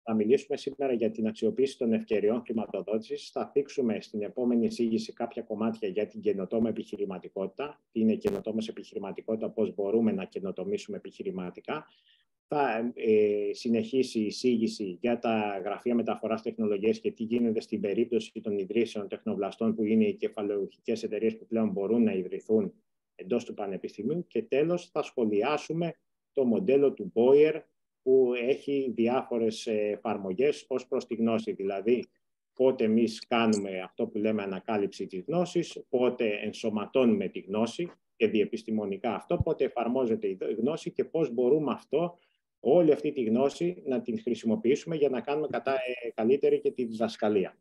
Θα μιλήσουμε σήμερα για την αξιοποίηση των ευκαιριών χρηματοδότησης. Θα θίξουμε στην επόμενη εισήγηση κάποια κομμάτια για την καινοτόμο επιχειρηματικότητα. Τι είναι καινοτόμος επιχειρηματικότητα, πώς μπορούμε να καινοτομήσουμε επιχειρηματικά. Θα συνεχίσει η εισήγηση για τα γραφεία μεταφοράς τεχνολογίας και τι γίνεται στην περίπτωση των ιδρύσεων τεχνοβλαστών, που είναι οι κεφαλαιοχικές εταιρείες που πλέον μπορούν να ιδρυθούν εντός του Πανεπιστημίου. Και τέλος θα σχολιάσουμε το μοντέλο του Boyer, που έχει διάφορες εφαρμογές ως προς τη γνώση. Δηλαδή, πότε εμείς κάνουμε αυτό που λέμε ανακάλυψη της γνώσης, πότε ενσωματώνουμε τη γνώση και διεπιστημονικά αυτό, πότε εφαρμόζεται η γνώση και πώς μπορούμε όλη αυτή τη γνώση να την χρησιμοποιήσουμε για να κάνουμε καλύτερη και τη διδασκαλία.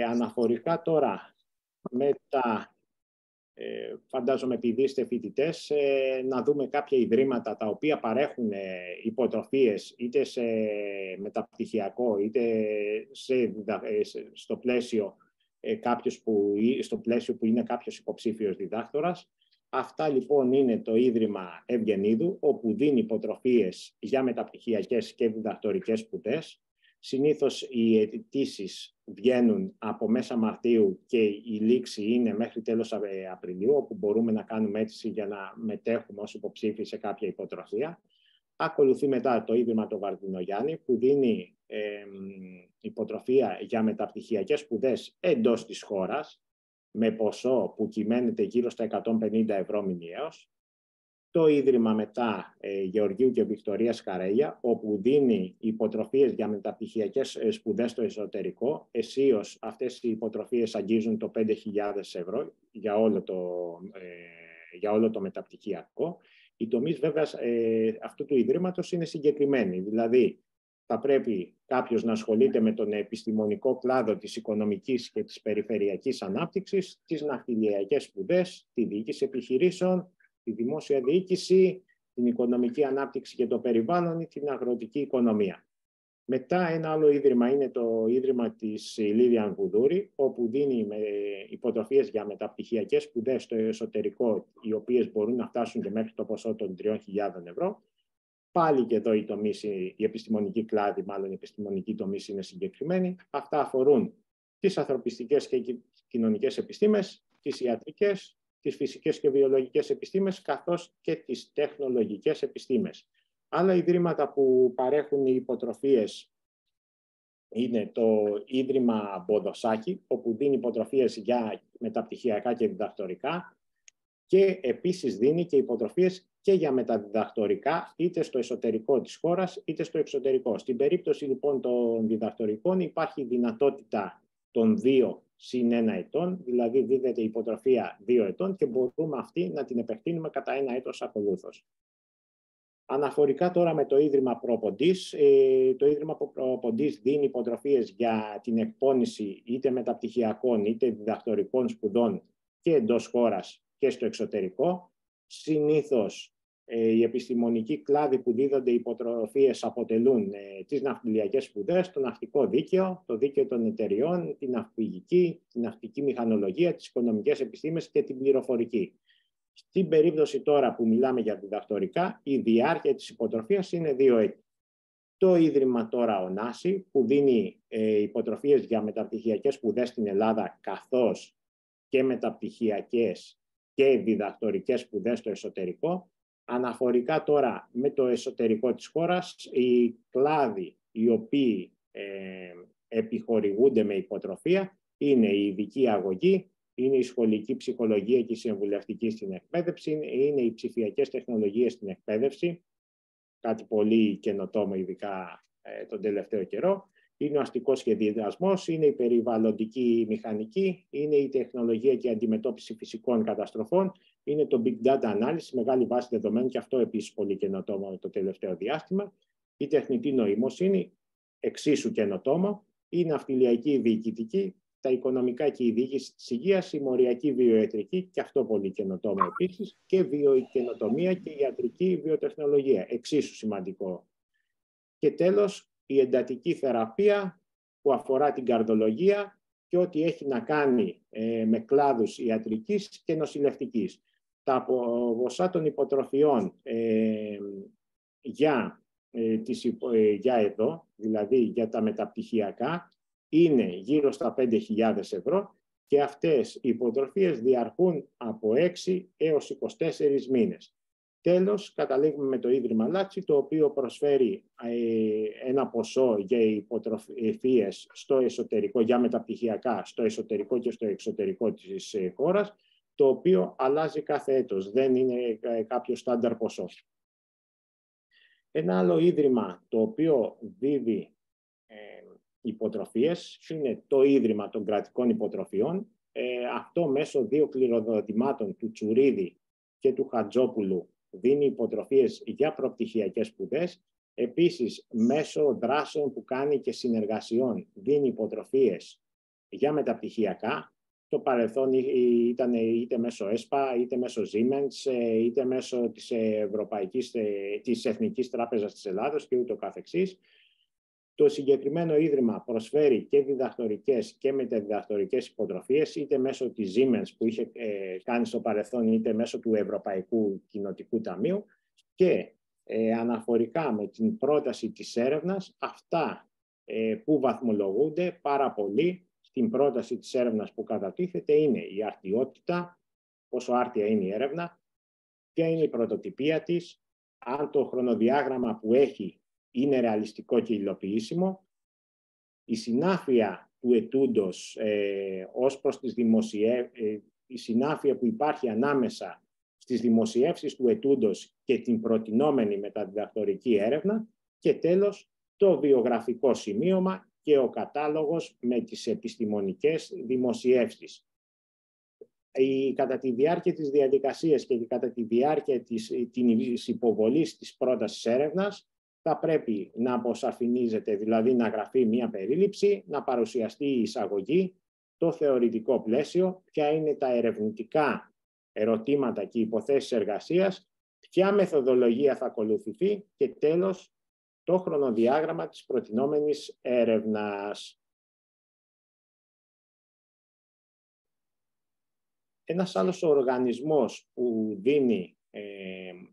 Αναφορικά τώρα με τα... φαντάζομαι επειδή είστε φοιτητές, να δούμε κάποια ιδρύματα τα οποία παρέχουν υποτροφίες είτε σε μεταπτυχιακό είτε στο πλαίσιο που είναι κάποιος υποψήφιος διδάκτορας. Αυτά λοιπόν είναι το Ίδρυμα Ευγενίδου, όπου δίνει υποτροφίες για μεταπτυχιακές και διδακτορικές σπουδές. Συνήθως οι αιτήσεις βγαίνουν από μέσα Μαρτίου και η λήξη είναι μέχρι τέλος Απριλίου, όπου μπορούμε να κάνουμε αίτηση για να μετέχουμε ως υποψήφοι σε κάποια υποτροφία. Ακολουθεί μετά το Ίδρυμα του Βαρδινογιάννη, που δίνει υποτροφία για μεταπτυχιακές σπουδές εντός της χώρας, με ποσό που κυμαίνεται γύρω στα 150 ευρώ μηνιαίως. Το Ίδρυμα μετά Γεωργίου και Βικτωρίας Καρέλια, όπου δίνει υποτροφίες για μεταπτυχιακές σπουδές στο εσωτερικό. Αισίως αυτές οι υποτροφίες αγγίζουν το 5.000 ευρώ για όλο το μεταπτυχιακό. Οι τομείς βέβαια αυτού του Ιδρύματος είναι συγκεκριμένοι. Δηλαδή, θα πρέπει κάποιος να ασχολείται με τον επιστημονικό κλάδο της οικονομικής και της περιφερειακής ανάπτυξης, τις ναυτιλιακές σπουδές, τη διοίκηση επιχειρήσεων, τη δημόσια διοίκηση, την οικονομική ανάπτυξη και το περιβάλλον ή την αγροτική οικονομία. Μετά ένα άλλο ίδρυμα είναι το Ίδρυμα της Λίδιαν Βουδούρη, όπου δίνει υποτροφίες για μεταπτυχιακές σπουδές στο εσωτερικό, οι οποίες μπορούν να φτάσουν και μέχρι το ποσό των 3.000 ευρώ. Πάλι και εδώ η επιστημονική κλάδη, μάλλον οι επιστημονικοί τομείς είναι συγκεκριμένοι. Αυτά αφορούν τις ανθρωπιστικές και κοινωνικές επιστήμες, τις ιατρικές, τις φυσικές και βιολογικές επιστήμες, καθώς και τις τεχνολογικές επιστήμες. Άλλα ιδρύματα που παρέχουν υποτροφίες είναι το Ίδρυμα Μποδοσάκη, όπου δίνει υποτροφίες για μεταπτυχιακά και διδακτορικά, και επίσης δίνει και υποτροφίες και για μεταδιδακτορικά, είτε στο εσωτερικό της χώρας, είτε στο εξωτερικό. Στην περίπτωση λοιπόν των διδακτορικών υπάρχει δυνατότητα των 2 συν 1 ετών, δηλαδή δίδεται υποτροφία 2 ετών και μπορούμε αυτή να την επεκτείνουμε κατά 1 έτος ακολούθως. Αναφορικά τώρα με το Ίδρυμα Προποντής, το Ίδρυμα Προποντής δίνει υποτροφίες για την εκπώνηση είτε μεταπτυχιακών είτε διδακτορικών σπουδών και εντός χώρας και στο εξωτερικό. Συνήθως οι επιστημονικοί κλάδοι που δίδονται υποτροφίες αποτελούν τις ναυτιλιακές σπουδές, το ναυτικό δίκαιο, το δίκαιο των εταιριών, την ναυπηγική, την ναυτική μηχανολογία, τις οικονομικές επιστήμες και την πληροφορική. Στην περίπτωση τώρα που μιλάμε για διδακτορικά, η διάρκεια της υποτροφίας είναι 2 έτη. Το Ίδρυμα τώρα Ωνάση, που δίνει υποτροφίες για μεταπτυχιακές σπουδές στην Ελλάδα, καθώς και μεταπτυχιακές και διδακτορικές σπουδές στο εσωτερικό. Αναφορικά τώρα με το εσωτερικό της χώρας, οι κλάδοι οι οποίοι επιχορηγούνται με υποτροφία είναι η ειδική αγωγή, είναι η σχολική ψυχολογία και η συμβουλευτική στην εκπαίδευση, είναι οι ψηφιακές τεχνολογίες στην εκπαίδευση, κάτι πολύ καινοτόμο ειδικά τον τελευταίο καιρό, είναι ο αστικός σχεδιασμός, είναι η περιβαλλοντική μηχανική, είναι η τεχνολογία και η αντιμετώπιση φυσικών καταστροφών, είναι το big data ανάλυση, μεγάλη βάση δεδομένων, και αυτό επίσης πολύ καινοτόμο το τελευταίο διάστημα, η τεχνητή νοημοσύνη, εξίσου καινοτόμο, η ναυτιλιακή διοικητική, τα οικονομικά και η διοίκηση της υγείας, η μοριακή βιοϊατρική, και αυτό πολύ καινοτόμο επίσης, και βιοκαινοτομία και ιατρική βιοτεχνολογία, εξίσου σημαντικό. Και τέλος, η εντατική θεραπεία που αφορά την καρδολογία και ό,τι έχει να κάνει με κλάδους ιατρικής και νοσηλευτικής. Τα ποσά των υποτροφιών για εδώ, δηλαδή για τα μεταπτυχιακά, είναι γύρω στα 5.000 ευρώ και αυτές οι υποτροφίες διαρκούν από 6 έως 24 μήνες. Τέλος, καταλήγουμε με το Ίδρυμα Λάτσι, το οποίο προσφέρει ένα ποσό για υποτροφίες στο εσωτερικό, για μεταπτυχιακά, στο εσωτερικό και στο εξωτερικό της χώρας, το οποίο αλλάζει κάθε έτος, δεν είναι κάποιο στάνταρ ποσό. Ένα άλλο ίδρυμα το οποίο δίδει υποτροφίες είναι το Ίδρυμα των Κρατικών Υποτροφιών. Αυτό μέσω 2 κληροδοτημάτων του Τσουρίδη και του Χατζόπουλου δίνει υποτροφίες για προπτυχιακές σπουδές. Επίσης, μέσω δράσεων που κάνει και συνεργασιών δίνει υποτροφίες για μεταπτυχιακά. Το παρελθόν ήταν είτε μέσω ΕΣΠΑ, είτε μέσω Siemens, είτε μέσω της Εθνικής Τράπεζας της Ελλάδος και ούτω καθεξής. Το συγκεκριμένο ίδρυμα προσφέρει και διδακτορικές και μεταδιδακτορικές υποτροφίες, είτε μέσω της Siemens που είχε κάνει στο παρελθόν, είτε μέσω του Ευρωπαϊκού Κοινοτικού Ταμείου, και αναφορικά με την πρόταση της έρευνας, αυτά που βαθμολογούνται πάρα πολύ στην πρόταση της έρευνας που κατατίθεται είναι η αρτιότητα, πόσο άρτια είναι η έρευνα, ποια είναι η πρωτοτυπία της, αν το χρονοδιάγραμμα που έχει είναι ρεαλιστικό και υλοποιήσιμο, η συνάφεια του ετούντος ως προς τις η συνάφεια που υπάρχει ανάμεσα στις δημοσιεύσεις του ετούντος και την προτινόμενη μεταδιδακτορική έρευνα και τέλος το βιογραφικό σημείωμα και ο κατάλογος με τις επιστημονικές δημοσιεύσεις. Κατά τη διάρκεια της διαδικασίας και κατά τη διάρκεια της υποβολής της πρότασης έρευνας θα πρέπει να αποσαφηνίζεται, δηλαδή να γραφεί μία περίληψη, να παρουσιαστεί η εισαγωγή, το θεωρητικό πλαίσιο, ποια είναι τα ερευνητικά ερωτήματα και υποθέσεις εργασίας, ποια μεθοδολογία θα ακολουθηθεί και τέλος το χρονοδιάγραμμα της προτινόμενης έρευνας. Ένας άλλος οργανισμός που δίνει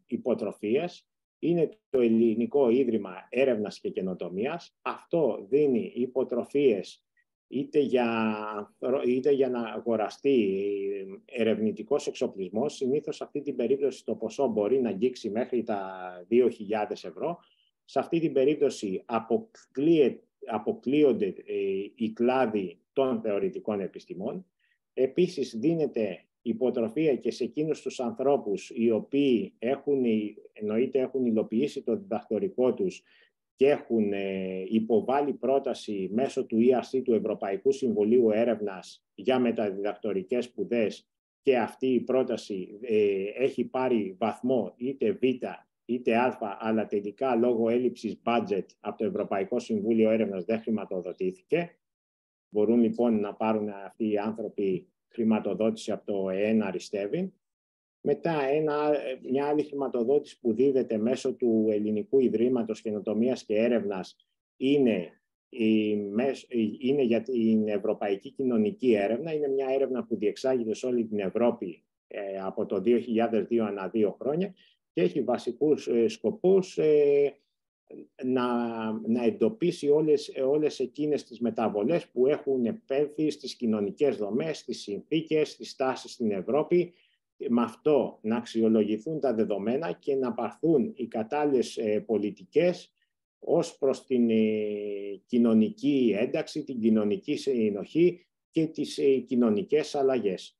υποτροφίες είναι το Ελληνικό Ίδρυμα Έρευνας και Καινοτομίας. Αυτό δίνει υποτροφίες είτε για να αγοραστεί ερευνητικός εξοπλισμός. Συνήθως σε αυτή την περίπτωση το ποσό μπορεί να αγγίξει μέχρι τα 2.000 ευρώ. Σε αυτή την περίπτωση αποκλείονται οι κλάδοι των θεωρητικών επιστημών. Επίσης δίνεται υποτροφία και σε εκείνους τους ανθρώπους οι οποίοι έχουν υλοποιήσει το διδακτορικό τους και έχουν υποβάλει πρόταση μέσω του ERC, του Ευρωπαϊκού Συμβουλίου Έρευνας, για μεταδιδακτορικές σπουδές και αυτή η πρόταση έχει πάρει βαθμό είτε Β είτε Α, αλλά τελικά λόγω έλλειψης budget από το Ευρωπαϊκό Συμβούλιο Έρευνας δεν χρηματοδοτήθηκε. Μπορούν λοιπόν να πάρουν αυτοί οι άνθρωποι χρηματοδότηση από το ΕΕΝ Αριστεύη. Μετά μια άλλη χρηματοδότηση που δίδεται μέσω του Ελληνικού Ιδρύματος Καινοτομίας και Έρευνας είναι για την Ευρωπαϊκή Κοινωνική Έρευνα. Είναι μια έρευνα που διεξάγεται σε όλη την Ευρώπη από το 2002 ανά 2 χρόνια και έχει βασικούς σκοπούς να εντοπίσει όλες εκείνες τις μεταβολές που έχουν επέλθει στις κοινωνικές δομές, στις συνθήκες, στις τάσεις στην Ευρώπη. Με αυτό να αξιολογηθούν τα δεδομένα και να πάρθουν οι κατάλληλες πολιτικές ως προς την κοινωνική ένταξη, την κοινωνική συνοχή και τις κοινωνικές αλλαγές.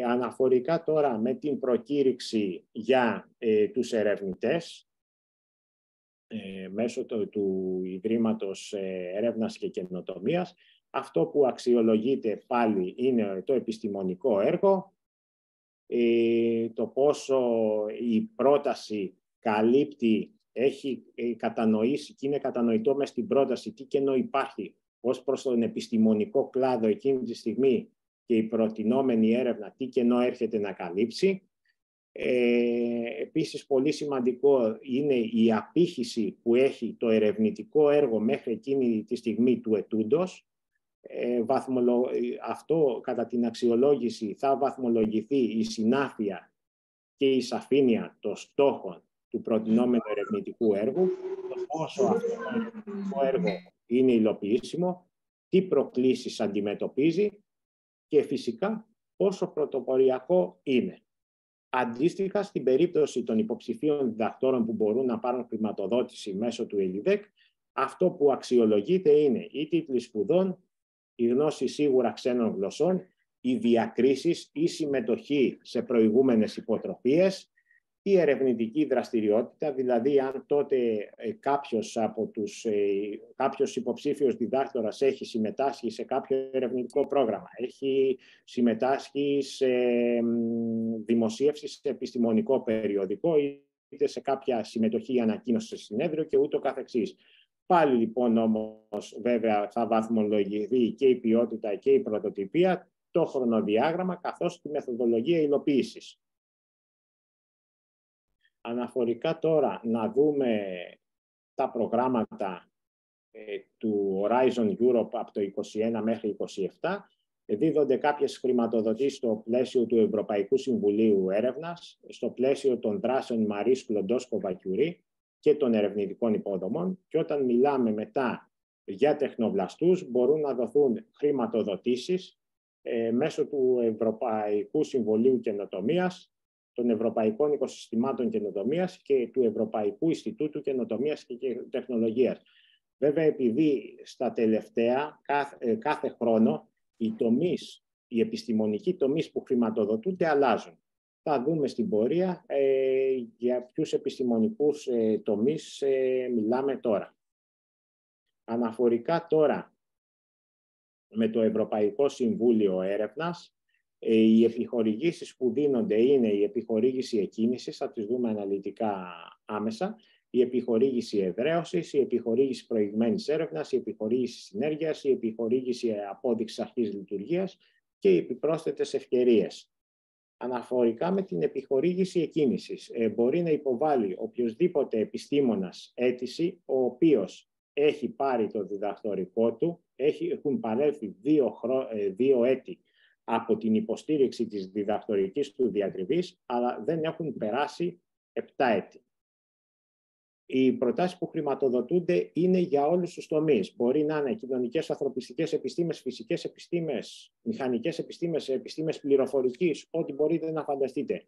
Αναφορικά τώρα με την προκήρυξη για τους ερευνητές, μέσω του Ιδρύματος Έρευνας και Καινοτομίας, αυτό που αξιολογείται πάλι είναι το επιστημονικό έργο, το πόσο η πρόταση καλύπτει, έχει κατανοήσει και είναι κατανοητό μες στην πρόταση τι κενό υπάρχει ως προς τον επιστημονικό κλάδο εκείνη τη στιγμή και η προτινόμενη έρευνα τι κενό έρχεται να καλύψει. Επίσης πολύ σημαντικό είναι η απήχηση που έχει το ερευνητικό έργο μέχρι εκείνη τη στιγμή του ετούντος. Αυτό κατά την αξιολόγηση θα βαθμολογηθεί η συνάφεια και η σαφήνεια των στόχων του προτινόμενου ερευνητικού έργου, το πόσο αυτό το ερευνητικό έργο είναι υλοποιήσιμο, τι προκλήσεις αντιμετωπίζει και φυσικά πόσο πρωτοποριακό είναι. Αντίστοιχα, στην περίπτωση των υποψηφίων διδακτόρων που μπορούν να πάρουν χρηματοδότηση μέσω του ΕΛΙΔΕΚ, αυτό που αξιολογείται είναι οι τίτλοι σπουδών, η γνώση σίγουρα ξένων γλωσσών, οι διακρίσεις, η συμμετοχή σε προηγούμενες υποτροφίες, η ερευνητική δραστηριότητα, δηλαδή αν τότε κάποιος υποψήφιος διδάκτορας έχει συμμετάσχει σε κάποιο ερευνητικό πρόγραμμα, έχει συμμετάσχει σε δημοσίευση σε επιστημονικό περιοδικό, είτε σε κάποια συμμετοχή ή ανακοίνωση σε συνέδριο και ούτω καθεξής. Πάλι λοιπόν όμως βέβαια θα βαθμολογηθεί και η ποιότητα και η πρωτοτυπία, το χρονοδιάγραμμα καθώς τη μεθοδολογία υλοποίησης. Αναφορικά τώρα να δούμε τα προγράμματα του Horizon Europe από το 2021 μέχρι 2027, δίδονται κάποιες χρηματοδοτήσεις στο πλαίσιο του Ευρωπαϊκού Συμβουλίου Έρευνας, στο πλαίσιο των δράσεων Marie Sklodowska-Curie και των ερευνητικών υποδομών, και όταν μιλάμε μετά για τεχνοβλαστούς μπορούν να δοθούν χρηματοδοτήσεις μέσω του Ευρωπαϊκού Συμβουλίου Καινοτομίας, των Ευρωπαϊκών Οικοσυστημάτων Καινοτομίας και του Ευρωπαϊκού Ινστιτούτου Καινοτομίας και Τεχνολογίας. Βέβαια, επειδή στα τελευταία, κάθε χρόνο, οι επιστημονικοί τομείς που χρηματοδοτούνται αλλάζουν. Θα δούμε στην πορεία για ποιους επιστημονικούς τομείς μιλάμε τώρα. Αναφορικά τώρα με το Ευρωπαϊκό Συμβούλιο Έρευνας, οι επιχορηγήσεις που δίνονται είναι η επιχορήγηση εκκίνησης, θα τις δούμε αναλυτικά άμεσα, η επιχορήγηση εδραίωσης, η επιχορήγηση προηγμένης έρευνας, η επιχορήγηση συνέργειας, η επιχορήγηση απόδειξης αρχής λειτουργίας και οι επιπρόσθετες ευκαιρίες. Αναφορικά με την επιχορήγηση εκκίνησης, μπορεί να υποβάλει οποιοσδήποτε επιστήμονας αίτηση, ο οποίος έχει πάρει το διδακτορικό του, έχουν παρέλθει 2 έτη από την υποστήριξη της διδακτορικής του διατριβής, αλλά δεν έχουν περάσει 7 έτη. Οι προτάσεις που χρηματοδοτούνται είναι για όλους τους τομείς. Μπορεί να είναι κοινωνικές, ανθρωπιστικές επιστήμες, φυσικές επιστήμες, μηχανικές επιστήμες, επιστήμες πληροφορικής, ό,τι μπορείτε να φανταστείτε.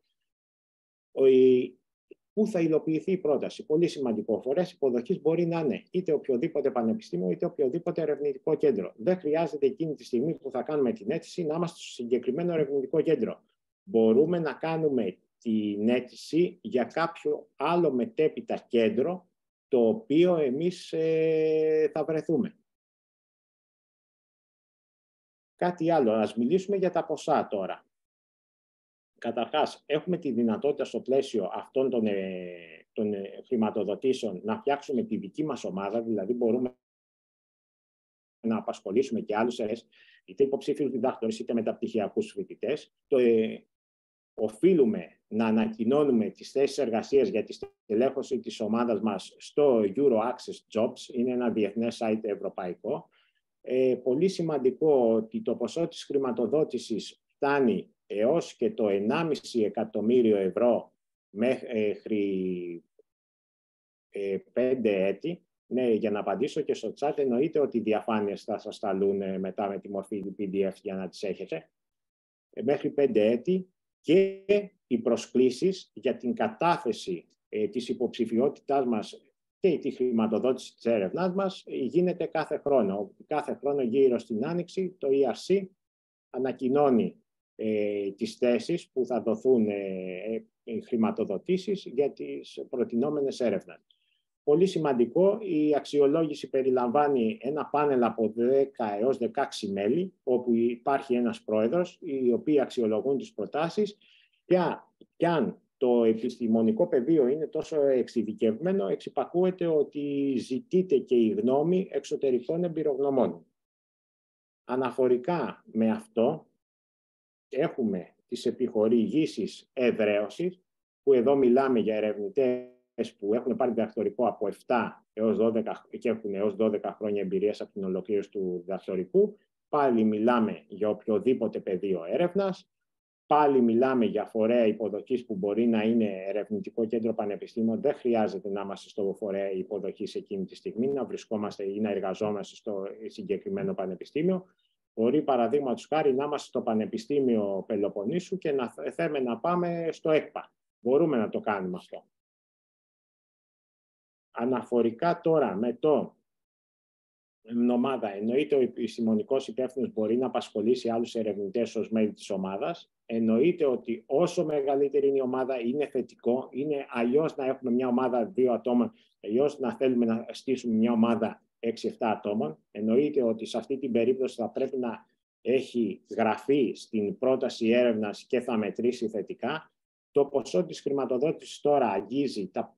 Πού θα υλοποιηθεί η πρόταση? Πολύ σημαντικό. Φορές υποδοχής μπορεί να είναι είτε οποιοδήποτε πανεπιστήμιο, είτε οποιοδήποτε ερευνητικό κέντρο. Δεν χρειάζεται εκείνη τη στιγμή που θα κάνουμε την αίτηση να είμαστε στο συγκεκριμένο ερευνητικό κέντρο. Μπορούμε να κάνουμε την αίτηση για κάποιο άλλο μετέπειτα κέντρο, το οποίο εμείς θα βρεθούμε. Κάτι άλλο, ας μιλήσουμε για τα ποσά τώρα. Καταρχάς, έχουμε τη δυνατότητα στο πλαίσιο αυτών των χρηματοδοτήσεων να φτιάξουμε τη δική μας ομάδα, δηλαδή μπορούμε να απασχολήσουμε και άλλους είτε υποψήφιους διδάκτορες είτε μεταπτυχιακούς φοιτητές. Οφείλουμε να ανακοινώνουμε τις θέσεις εργασίας για τη στελέχωση της ομάδας μας στο Euroaccess Jobs, είναι ένα διεθνές site ευρωπαϊκό. Πολύ σημαντικό ότι το ποσό της χρηματοδότησης φτάνει έως και το 1,5 εκατομμύριο ευρώ μέχρι 5 έτη. Ναι, για να απαντήσω και στο chat, εννοείται ότι οι διαφάνειες θα σας σταλούν μετά με τη μορφή PDF για να τις έχετε. Μέχρι 5 έτη. Και οι προσκλήσεις για την κατάθεση της υποψηφιότητάς μας και τη χρηματοδότηση της έρευνάς μας γίνεται κάθε χρόνο. Κάθε χρόνο γύρω στην Άνοιξη το ERC ανακοινώνει τις θέσεις που θα δοθούν χρηματοδοτήσεις για τις προτινόμενες έρευνες. Πολύ σημαντικό, η αξιολόγηση περιλαμβάνει ένα πάνελ από 10 έως 16 μέλη, όπου υπάρχει ένας πρόεδρος, οι οποίοι αξιολογούν τις προτάσεις, και αν το επιστημονικό πεδίο είναι τόσο εξειδικευμένο, εξυπακούεται ότι ζητείται και η γνώμη εξωτερικών εμπειρογνωμών. Αναφορικά με αυτό, έχουμε τις επιχορηγήσεις εδραίωσης, που εδώ μιλάμε για ερευνητές που έχουν πάρει διδακτορικό από 7 έως 12 και έχουν έως 12 χρόνια εμπειρίας από την ολοκλήρωση του διδακτορικού. Πάλι μιλάμε για οποιοδήποτε πεδίο έρευνας. Πάλι μιλάμε για φορέα υποδοχής που μπορεί να είναι ερευνητικό κέντρο πανεπιστήμιο. Δεν χρειάζεται να είμαστε στο φορέα υποδοχής εκείνη τη στιγμή, να βρισκόμαστε ή να εργαζόμαστε στο συγκεκριμένο πανεπιστήμιο. Μπορεί, παραδείγματος χάρη, να είμαστε στο Πανεπιστήμιο Πελοποννήσου και να θέλουμε να πάμε στο ΕΚΠΑ. Μπορούμε να το κάνουμε αυτό. Αναφορικά τώρα με το ομάδα, εννοείται ο επιστημονικός υπεύθυνος μπορεί να απασχολήσει άλλους ερευνητές ως μέλη της ομάδας. Εννοείται ότι όσο μεγαλύτερη είναι η ομάδα, είναι θετικό. Είναι αλλιώς να έχουμε μια ομάδα 2 ατόμων, αλλιώς να θέλουμε να στήσουμε μια ομάδα 6-7 ατόμων. Εννοείται ότι σε αυτή την περίπτωση θα πρέπει να έχει γραφεί στην πρόταση έρευνας και θα μετρήσει θετικά. Το ποσό της χρηματοδότησης τώρα αγγίζει τα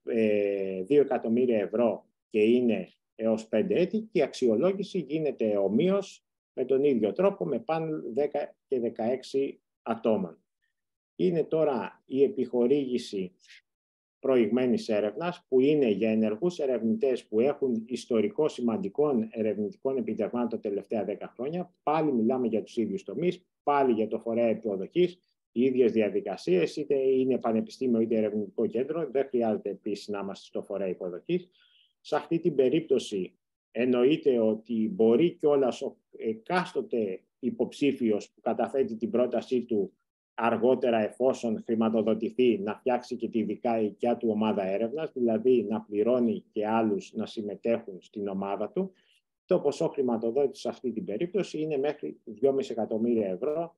2 εκατομμύρια ευρώ και είναι έως 5 έτη και η αξιολόγηση γίνεται ομοίως με τον ίδιο τρόπο με πάνω 10 και 16 ατόμων. Είναι τώρα η επιχορήγηση προηγμένης έρευνας που είναι για ενεργούς ερευνητές που έχουν ιστορικό σημαντικών ερευνητικών επιτευγμάτων τα τελευταία 10 χρόνια. Πάλι μιλάμε για τους ίδιους τομείς, πάλι για το φορέα υποδοχής, οι ίδιες διαδικασίες, είτε είναι πανεπιστήμιο είτε ερευνητικό κέντρο. Δεν χρειάζεται επίσης να είμαστε στο φορέα υποδοχής. Σε αυτή την περίπτωση εννοείται ότι μπορεί κιόλας ο εκάστοτε υποψήφιος που καταθέτει την πρότασή του αργότερα, εφόσον χρηματοδοτηθεί, να φτιάξει και τη δικιά του ομάδα έρευνας, δηλαδή να πληρώνει και άλλους να συμμετέχουν στην ομάδα του. Το ποσό χρηματοδότησης σε αυτή την περίπτωση είναι μέχρι 2,5 εκατομμύρια ευρώ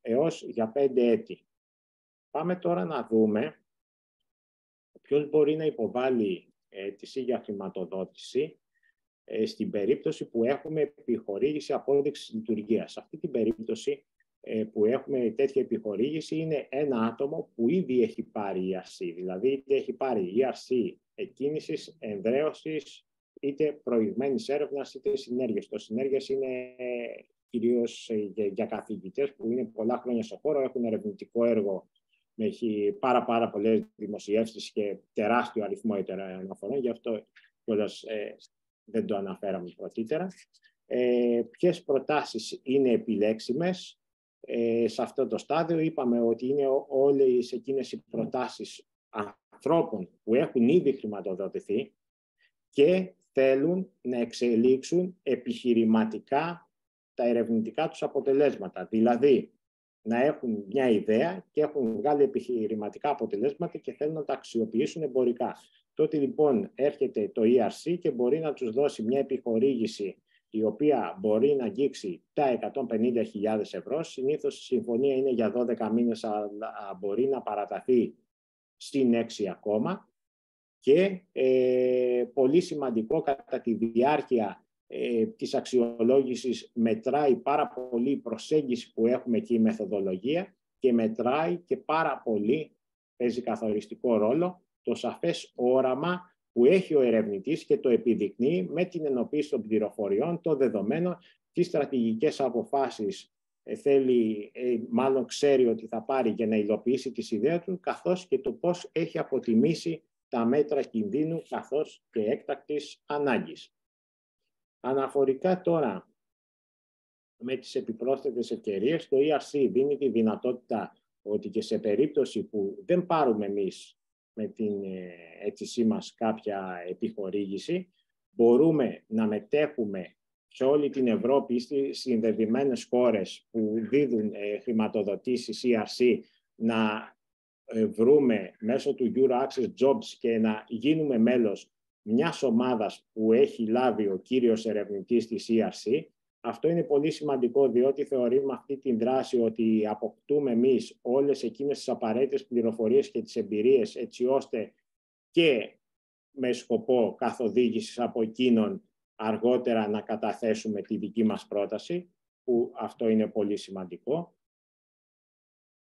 έως για 5 έτη. Πάμε τώρα να δούμε ποιος μπορεί να υποβάλει αίτηση για χρηματοδότηση στην περίπτωση που έχουμε επιχορήγηση απόδειξης λειτουργίας. Σε αυτή την περίπτωση που έχουμε τέτοια επιχορήγηση είναι ένα άτομο που ήδη έχει πάρει ERC, δηλαδή είτε έχει πάρει ERC εκκίνησης, ενδραίωσης, είτε προηγμένης έρευνας, είτε συνέργειας. Το συνέργειας είναι κυρίως για καθηγητές που είναι πολλά χρόνια στο χώρο, έχουν ερευνητικό έργο, έχει πάρα πολλές δημοσιεύσεις και τεράστιο αριθμό αναφορών, γι' αυτό κιόλας δεν το αναφέραμε πρωτήτερα. Ποιες προτάσεις είναι επιλέξιμες σε αυτό το στάδιο? Είπαμε ότι είναι όλες εκείνες οι προτάσεις ανθρώπων που έχουν ήδη χρηματοδοτηθεί και θέλουν να εξελίξουν επιχειρηματικά τα ερευνητικά τους αποτελέσματα. Δηλαδή, να έχουν μια ιδέα και έχουν βγάλει επιχειρηματικά αποτελέσματα και θέλουν να τα αξιοποιήσουν εμπορικά. Τότε λοιπόν έρχεται το ERC και μπορεί να τους δώσει μια επιχορήγηση η οποία μπορεί να αγγίξει τα 150.000 ευρώ. Συνήθως η συμφωνία είναι για 12 μήνες, αλλά μπορεί να παραταθεί στην 6 ακόμα. Και πολύ σημαντικό, κατά τη διάρκεια της αξιολόγησης μετράει πάρα πολύ η προσέγγιση που έχουμε και η μεθοδολογία και μετράει και πάρα πολύ, παίζει καθοριστικό ρόλο, το σαφές όραμα που έχει ο ερευνητής και το επιδεικνύει με την ενοποίηση των πληροφοριών, των δεδομένων, τις στρατηγικές αποφάσεις θέλει, μάλλον ξέρει ότι θα πάρει για να υλοποιήσει τις ιδέες του, καθώς και το πώς έχει αποτιμήσει τα μέτρα κινδύνου καθώς και έκτακτης ανάγκης. Αναφορικά τώρα με τις επιπρόσθετες ευκαιρίες, το ERC δίνει τη δυνατότητα ότι και σε περίπτωση που δεν πάρουμε εμείς με την αίτησή μας κάποια επιχορήγηση, μπορούμε να μετέχουμε σε όλη την Ευρώπη στις συνδεδεμένες χώρες που δίδουν χρηματοδοτήσεις ERC, να βρούμε μέσω του Euro-Access Jobs και να γίνουμε μέλος μιας ομάδας που έχει λάβει ο κύριος ερευνητής της ERC. Αυτό είναι πολύ σημαντικό, διότι θεωρούμε αυτή την δράση ότι αποκτούμε εμείς όλες εκείνες τις απαραίτητες πληροφορίες και τις εμπειρίες, έτσι ώστε και με σκοπό καθοδήγησης από εκείνον αργότερα να καταθέσουμε τη δική μας πρόταση, που αυτό είναι πολύ σημαντικό.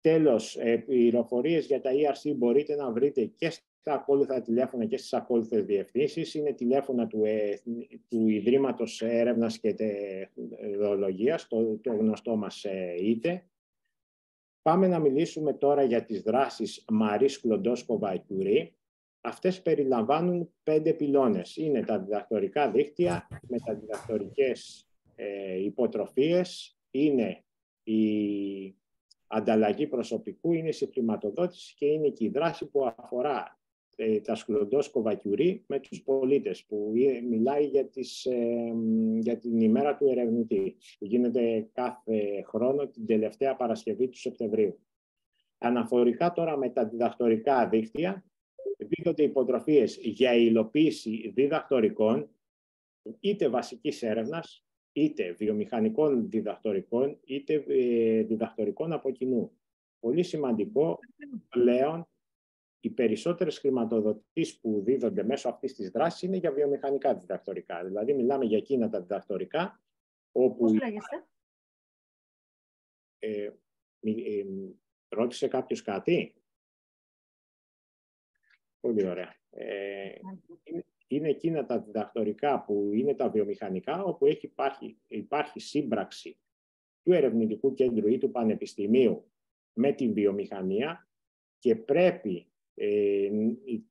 Τέλος, πληροφορίες για τα ERC μπορείτε να βρείτε και στα ακόλουθα τηλέφωνα και στις ακόλουθες διευθύνσεις. Είναι τηλέφωνα του Ιδρύματος Έρευνας και Τεχνολογίας, το γνωστό μας ΙΤΕ. Πάμε να μιλήσουμε τώρα για τις δράσεις Marie Sklodowska-Curie. Αυτές περιλαμβάνουν 5 πυλώνες. Είναι τα διδακτορικά δίκτυα με τα διδακτορικές υποτροφίες, είναι η ανταλλαγή προσωπικού, είναι στη χρηματοδότηση και είναι και η δράση που αφορά τα σκουλοντόσκοπα Curie με τους πολίτες, που μιλάει για την ημέρα του ερευνητή, που γίνεται κάθε χρόνο την τελευταία Παρασκευή του Σεπτεμβρίου. Αναφορικά τώρα με τα διδακτορικά δίκτυα, δίδονται υποτροφίες για υλοποίηση διδακτορικών, είτε βασικής έρευνας, είτε βιομηχανικών διδακτορικών, είτε διδακτορικών από κοινού. Πολύ σημαντικό πλέον, οι περισσότερες χρηματοδοτήσεις που δίδονται μέσω αυτής της δράσης είναι για βιομηχανικά διδακτορικά. Δηλαδή, μιλάμε για εκείνα τα διδακτορικά όπου... Πώς λέγεστε? Ρώτησε κάποιος κάτι? Πολύ ωραία. Είναι εκείνα τα διδακτορικά που είναι τα βιομηχανικά, όπου υπάρχει σύμπραξη του ερευνητικού κέντρου ή του πανεπιστημίου με την βιομηχανία και πρέπει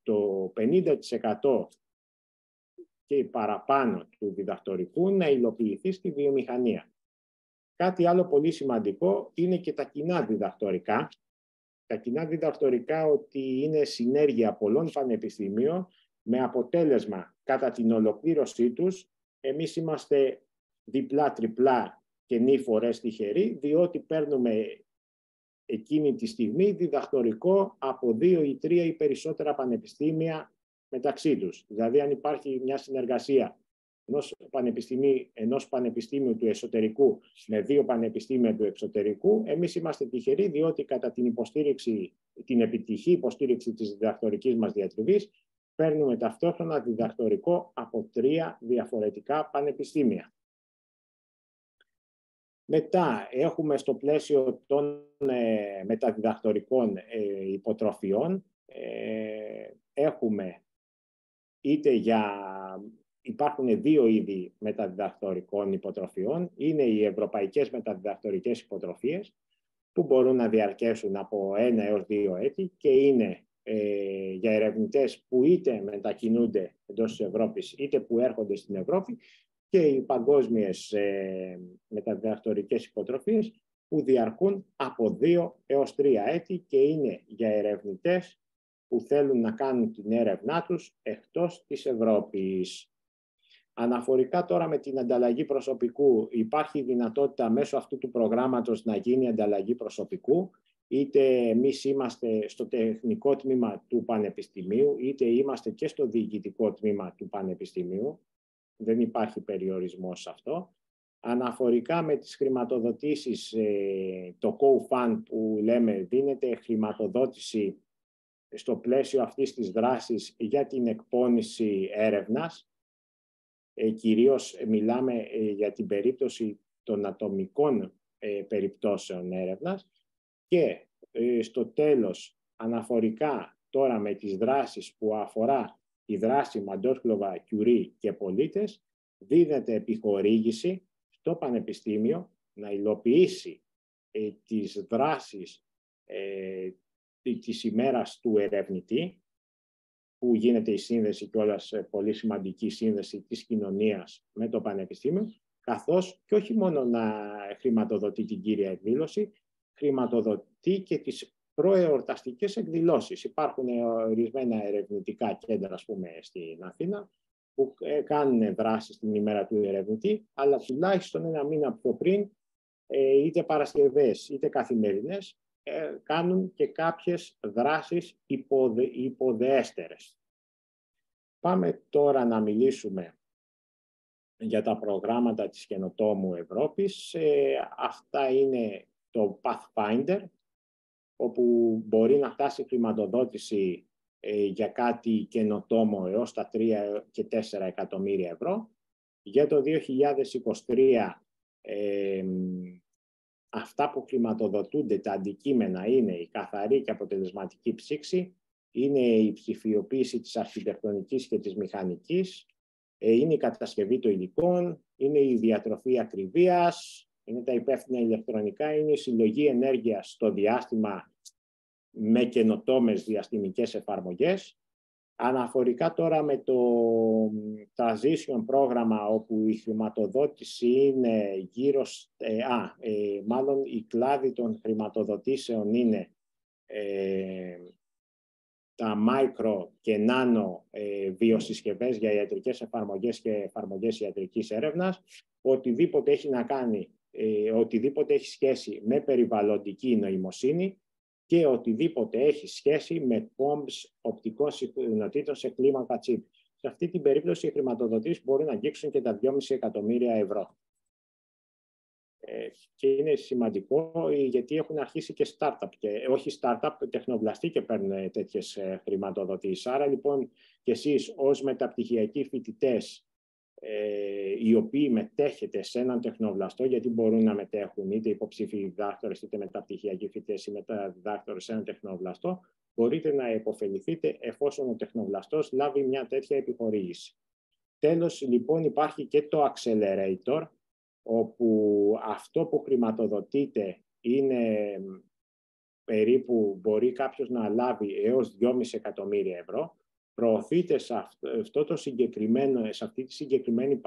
το 50% και παραπάνω του διδακτορικού να υλοποιηθεί στη βιομηχανία. Κάτι άλλο πολύ σημαντικό είναι και τα κοινά διδακτορικά. Τα κοινά διδακτορικά ότι είναι συνέργεια πολλών πανεπιστημίων με αποτέλεσμα κατά την ολοκλήρωσή τους. Εμείς είμαστε διπλά-τριπλά και νη φορές τυχεροί, διότι παίρνουμε εκείνη τη στιγμή διδακτορικό από 2 ή 3 ή περισσότερα πανεπιστήμια μεταξύ τους. Δηλαδή, αν υπάρχει μια συνεργασία ενός πανεπιστήμιου του εσωτερικού με 2 πανεπιστήμια του εξωτερικού, εμείς είμαστε τυχεροί, διότι κατά την επιτυχή υποστήριξη της διδακτορικής μας διατριβής, παίρνουμε ταυτόχρονα διδακτορικό από 3 διαφορετικά πανεπιστήμια. Μετά έχουμε στο πλαίσιο των μεταδιδακτορικών υποτροφιών, έχουμε υπάρχουν 2 είδη μεταδιδακτορικών υποτροφιών. Είναι οι ευρωπαϊκές μεταδιδακτορικές υποτροφίες, που μπορούν να διαρκέσουν από 1 έως 2 έτη και είναι για ερευνητές που είτε μετακινούνται εντός της Ευρώπης, είτε που έρχονται στην Ευρώπη, και οι παγκόσμιες μεταδιδακτορικές υποτροφίες που διαρκούν από 2 έως 3 έτη και είναι για ερευνητές που θέλουν να κάνουν την έρευνά τους εκτός της Ευρώπης. Αναφορικά τώρα με την ανταλλαγή προσωπικού, υπάρχει δυνατότητα μέσω αυτού του προγράμματος να γίνει ανταλλαγή προσωπικού, είτε εμείς είμαστε στο τεχνικό τμήμα του Πανεπιστημίου, είτε είμαστε και στο διοικητικό τμήμα του Πανεπιστημίου. Δεν υπάρχει περιορισμός σε αυτό. Αναφορικά με τις χρηματοδοτήσεις, το co-fund που λέμε, δίνεται χρηματοδότηση στο πλαίσιο αυτής της δράσης για την εκπόνηση έρευνας. Κυρίως μιλάμε για την περίπτωση των ατομικών περιπτώσεων έρευνας και στο τέλος, αναφορικά τώρα με τις δράσεις που αφορά η δράση Μαντόρχλοβα, Curie και πολίτες, δίδεται επιχορήγηση στο Πανεπιστήμιο να υλοποιήσει τις δράσεις της ημέρας του ερευνητή, που γίνεται η σύνδεση κιόλας, πολύ σημαντική σύνδεση της κοινωνίας με το Πανεπιστήμιο, καθώς και όχι μόνο να χρηματοδοτεί την κύρια εκδήλωση, χρηματοδοτεί και τις προεορταστικές εκδηλώσεις. Υπάρχουν ορισμένα ερευνητικά κέντρα, ας πούμε, στην Αθήνα, που κάνουν δράσεις την ημέρα του ερευνητή, αλλά τουλάχιστον 1 μήνα πιο πριν, είτε Παρασκευές είτε καθημερινές, κάνουν και κάποιες δράσεις υποδεέστερες. Πάμε τώρα να μιλήσουμε για τα προγράμματα της Καινοτόμου Ευρώπης. Αυτά είναι το Pathfinder, όπου μπορεί να φτάσει χρηματοδότηση για κάτι καινοτόμο έως τα 3 και 4 εκατομμύρια ευρώ. Για το 2023, αυτά που χρηματοδοτούνται, τα αντικείμενα, είναι η καθαρή και αποτελεσματική ψήξη, είναι η ψηφιοποίηση της αρχιτεκτονικής και της μηχανικής, είναι η κατασκευή των υλικών, είναι η διατροφή ακριβίας, είναι τα υπεύθυνα ηλεκτρονικά, είναι η συλλογή ενέργειας στο διάστημα με καινοτόμες διαστημικές εφαρμογές, Αναφορικά τώρα με το transition πρόγραμμα, όπου η χρηματοδότηση είναι γύρω... μάλλον η κλάδη των χρηματοδοτήσεων είναι τα micro και nano βιοσυσκευές για ιατρικές εφαρμογές και εφαρμογές ιατρικής έρευνας. Οτιδήποτε έχει να κάνει, οτιδήποτε έχει σχέση με περιβαλλοντική νοημοσύνη και οτιδήποτε έχει σχέση με bombs οπτικών συχνοτήτων σε κλίμακα chip. Σε αυτή την περίπτωση οι χρηματοδοτήσεις μπορούν να αγγίξουν και τα 2,5 εκατομμύρια ευρώ. Και είναι σημαντικό γιατί έχουν αρχίσει και startup, και όχι startup, τεχνοβλαστοί και παίρνουν τέτοιες χρηματοδοτήσεις. Άρα λοιπόν και εσείς ως μεταπτυχιακοί φοιτητές οι οποίοι μετέχετε σε έναν τεχνοβλαστό, γιατί μπορούν να μετέχουν είτε υποψήφιοι διδάκτορες είτε μεταπτυχιακοί φοιτητές ή μεταδιδάκτορες σε έναν τεχνοβλαστό, μπορείτε να υποφεληθείτε εφόσον ο τεχνοβλαστός λάβει μια τέτοια επιχορήγηση. Τέλος, λοιπόν, υπάρχει και το Accelerator, όπου αυτό που χρηματοδοτείται είναι περίπου, μπορεί κάποιος να λάβει έως 2,5 εκατομμύρια ευρώ. Προωθείται σε αυτή τη συγκεκριμένη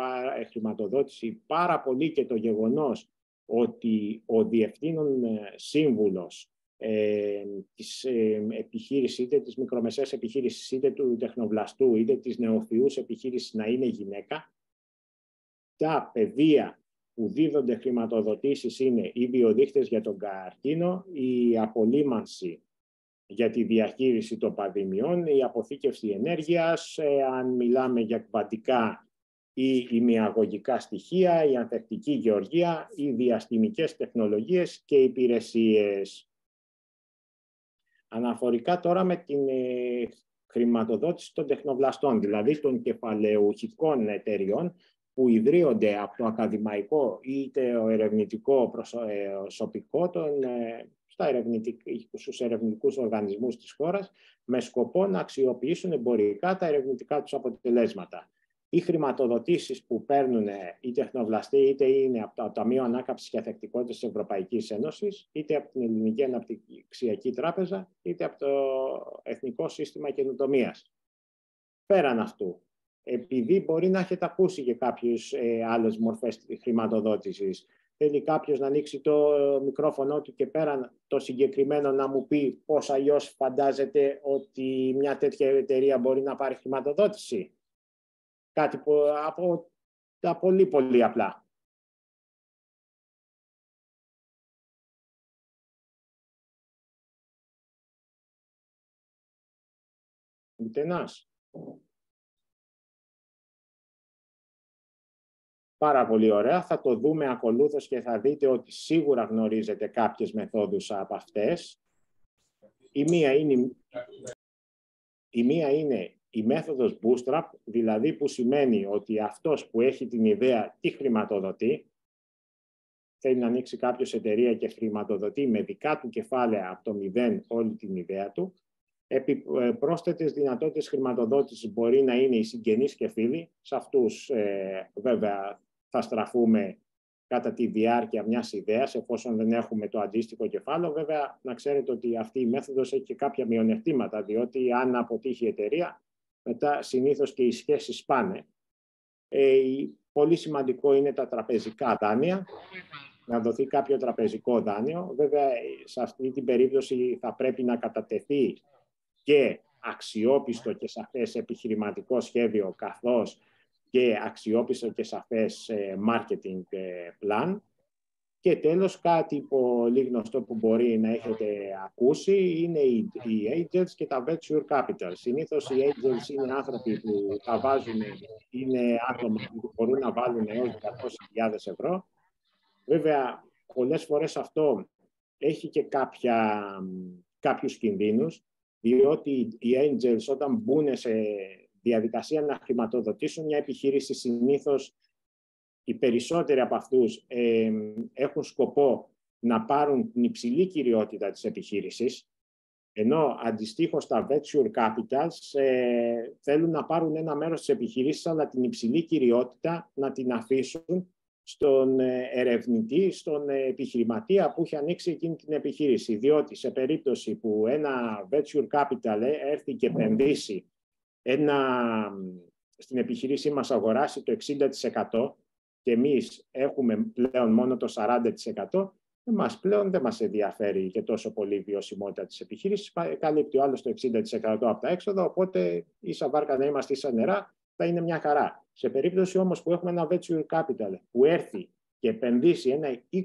χρηματοδότηση πάρα πολύ και το γεγονός ότι ο διευθύνων σύμβουλος της επιχείρησης, είτε της μικρομεσαίας επιχείρησης, είτε του τεχνοβλαστού, είτε της νεοφυούς επιχείρησης να είναι γυναίκα. Τα πεδία που δίδονται χρηματοδοτήσεις είναι οι βιοδείκτες για τον καρκίνο, η απολύμανση για τη διαχείριση των πανδημιών, η αποθήκευση ενέργειας, αν μιλάμε για κβαντικά ή ημιαγωγικά στοιχεία, η ανθεκτική γεωργία, οι διαστημικές τεχνολογίες και υπηρεσίες. Αναφορικά τώρα με την χρηματοδότηση των τεχνοβλαστών, δηλαδή των κεφαλαιουχικών εταιριών, που ιδρύονται από το ακαδημαϊκό είτε το ερευνητικό προσωπικό στους ερευνητικούς οργανισμούς της χώρας, με σκοπό να αξιοποιήσουν εμπορικά τα ερευνητικά τους αποτελέσματα. Οι χρηματοδοτήσεις που παίρνουν οι τεχνοβλαστοί είτε είναι από το Ταμείο Ανάκαμψης και Ανθεκτικότητας της Ευρωπαϊκής Ένωσης, είτε από την Ελληνική Αναπτυξιακή Τράπεζα, είτε από το Εθνικό Σύστημα Καινοτομίας. Πέραν αυτού, επειδή μπορεί να έχετε ακούσει και κάποιες άλλες μορφές χρηματοδότησης, θέλει κάποιος να ανοίξει το μικρόφωνο του και πέραν το συγκεκριμένο να μου πει πώς αλλιώς φαντάζεται ότι μια τέτοια εταιρεία μπορεί να πάρει χρηματοδότηση. Κάτι από τα πολύ πολύ απλά. Ούτε ένας. Πάρα πολύ ωραία. Θα το δούμε ακολούθως και θα δείτε ότι σίγουρα γνωρίζετε κάποιες μεθόδους από αυτές. Η μία είναι η μέθοδος bootstrap, δηλαδή που σημαίνει ότι αυτός που έχει την ιδέα τη χρηματοδοτεί, θέλει να ανοίξει κάποιος εταιρεία και χρηματοδοτεί με δικά του κεφάλαια από το μηδέν όλη την ιδέα του. Πρόσθετες δυνατότητες χρηματοδότησης μπορεί να είναι οι συγγενείς και φίλοι. Σε αυτούς βέβαια θα στραφούμε κατά τη διάρκεια μιας ιδέας, εφόσον δεν έχουμε το αντίστοιχο κεφάλαιο. Βέβαια, να ξέρετε ότι αυτή η μέθοδος έχει και κάποια μειονεκτήματα, διότι αν αποτύχει η εταιρεία, μετά συνήθως και οι σχέσεις σπάνε. Πολύ σημαντικό είναι τα τραπεζικά δάνεια, να δοθεί κάποιο τραπεζικό δάνειο. Βέβαια, σε αυτή την περίπτωση θα πρέπει να κατατεθεί και αξιόπιστο και σαφές επιχειρηματικό σχέδιο, καθώς και αξιόπιστο και σαφές marketing plan. Και τέλος, κάτι πολύ γνωστό που μπορεί να έχετε ακούσει είναι οι angels και τα venture capital. Συνήθως οι angels είναι άνθρωποι που τα βάζουν, είναι άτομα που μπορούν να βάλουν έως 200.000 ευρώ. Βέβαια, πολλές φορές αυτό έχει και κάποιους κινδύνους, διότι οι angels όταν μπουν σε διαδικασία να χρηματοδοτήσουν μια επιχείρηση, συνήθως οι περισσότεροι από αυτούς έχουν σκοπό να πάρουν την υψηλή κυριότητα της επιχείρησης, ενώ αντιστοίχως τα venture capitals θέλουν να πάρουν ένα μέρος της επιχείρησης, αλλά την υψηλή κυριότητα να την αφήσουν στον ερευνητή, στον επιχειρηματία που έχει ανοίξει εκείνη την επιχείρηση. Διότι σε περίπτωση που ένα venture capital έρθει και επενδύσει στην επιχείρησή μας αγοράσει το 60% και εμείς έχουμε πλέον μόνο το 40%, εμάς πλέον δεν μας ενδιαφέρει και τόσο πολύ η βιωσιμότητα της επιχείρησης. Καλύπτει ο άλλος το 60% από τα έξοδα, οπότε ίσα βάρκα να είμαστε ίσα νερά, θα είναι μια χαρά. Σε περίπτωση όμως που έχουμε ένα venture capital που έρθει και επενδύσει ένα 20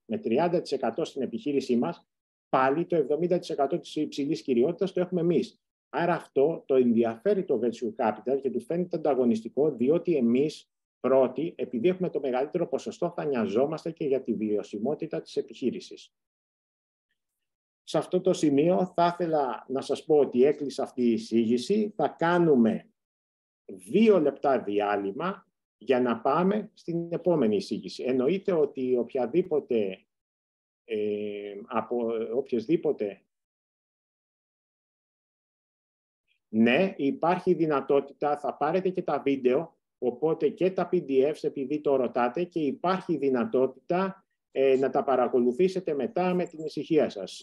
με 30% στην επιχείρησή μας, πάλι το 70% της υψηλής κυριότητας το έχουμε εμείς. Άρα αυτό το ενδιαφέρει το venture capital και του φαίνεται ανταγωνιστικό, διότι εμείς πρώτοι, επειδή έχουμε το μεγαλύτερο ποσοστό, θα νοιαζόμαστε και για τη βιωσιμότητα της επιχείρησης. Σε αυτό το σημείο θα ήθελα να σας πω ότι έκλεισε αυτή η εισήγηση. Θα κάνουμε 2 λεπτά διάλειμμα για να πάμε στην επόμενη εισήγηση. Εννοείται ότι οποιασδήποτε ναι, υπάρχει δυνατότητα, θα πάρετε και τα βίντεο, οπότε και τα PDFs, επειδή το ρωτάτε, και υπάρχει δυνατότητα να τα παρακολουθήσετε μετά με την ησυχία σας.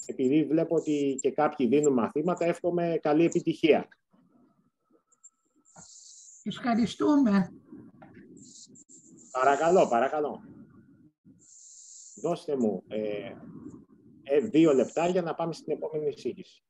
Επειδή βλέπω ότι και κάποιοι δίνουν μαθήματα, εύχομαι καλή επιτυχία. Ευχαριστούμε. Παρακαλώ, παρακαλώ. Δώστε μου 2 λεπτά για να πάμε στην επόμενη εισήγηση.